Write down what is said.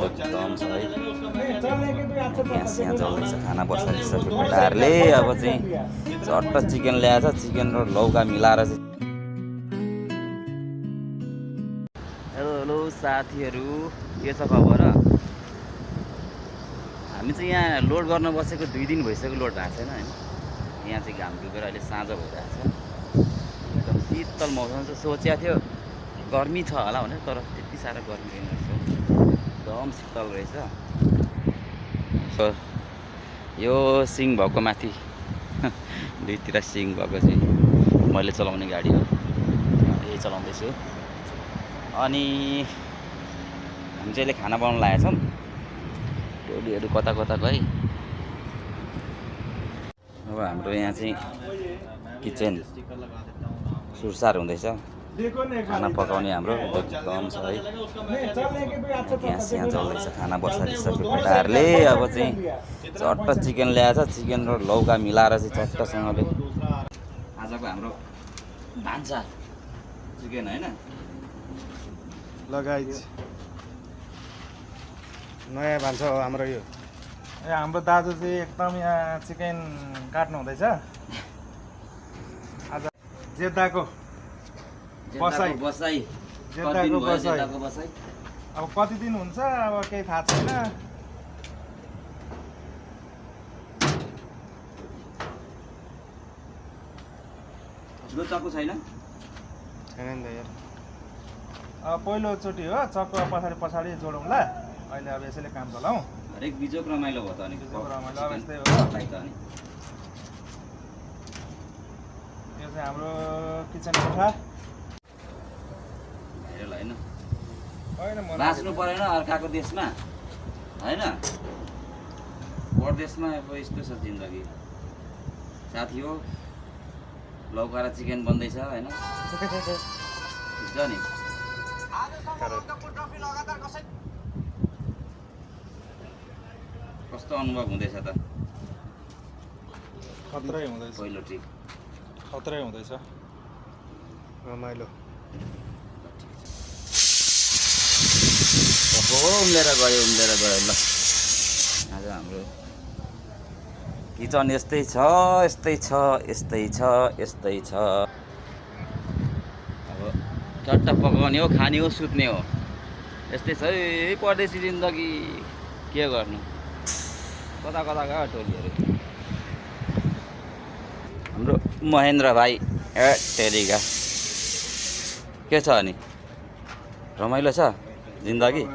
एकदम छ है। ग्यास यहाँ चल्दैछ, खाना बसालिसक्यो केटाहरूले। अब चाहिँ झट्ट चिकन ल्याएछ, चिकन र लौका मिलाएर चाहिँ। हेलो साथीहरू, के छ खबर? हामी चाहिँ यहाँ लोड गर्न बसेको 2 दिन भइसक्यो, लोड भएको छैन होइन। यहाँ चाहिँ घाम डुबेर अहिले साँझ भइरहेको छ, एकदम शीतल मौसम छ। सोचेको थियो गर्मी छ होला भनेर, तर त्यति साह्रो गर्मी छैन रहेछ, एकदम शीतल रहेछ। यो सिङ भएको माथि दुईतिर सिङ भएको चाहिँ मैले चलाउने गाडी हो, यही चलाउँदैछु। अनि हामी चाहिँ अहिले खाना बनाउन लागेका छौँ। टोलीहरू कता कता गए। अब हाम्रो यहाँ चाहिँ किचन सुरसार हुँदैछ, खाना पकाउने हाम्रो एकदम छ है। ग्यास यहाँ चल्दैछ, खाना बसालिसक्यो केटाहरूले। अब चाहिँ झट्ट चिकन ल्याएछ, चिकन र लौका मिलाएर चाहिँ चट्टसँगले आजको हाम्रो भान्सा चिकन होइन। लगाइ नयाँ भान्सा हो हाम्रो यो। हाम्रो दाजु चाहिँ एकदम यहाँ चिकन काट्नु हुँदैछ। आज जेद्दाको बसाइ। अब कति दिन हुन्छ अब केही थाहा छैन। चक्कु छैन नि त यार, अब पहिलोचोटि हो चक्कु पछाडि जोडौँला। अहिले अब यसैले काम चलाउँ। हरेक बिजोक रमाइलो भयो त अनि रमाइलो अब यस्तै हो। यो चाहिँ हाम्रो किचन कोठा होइन। बाँच्नु परेन अर्काको देशमा होइन, परदेशमा अब यस्तो छ जिन्दगी साथी हो। लौका र चिकन बन्दैछ होइन, बुझ्छ नि। कस्तो अनुभव हुँदैछ त? खत्रै हुँदैछ, पहिलो ट्रिप खत्रै हुँदैछ, रमाइलो। उम्लेर गयो ल। आज हाम्रो किचन यस्तै छ। अब चट्ट पकाउने हो, खाने हो, सुत्ने हो, यस्तै छ है परदेशी जिन्दगी। के गर्नु, कता कता गयो टोलीहरू। हाम्रो महेन्द्र भाइ टेरिका के छ अनि, रमाइलो छ जिन्दगी?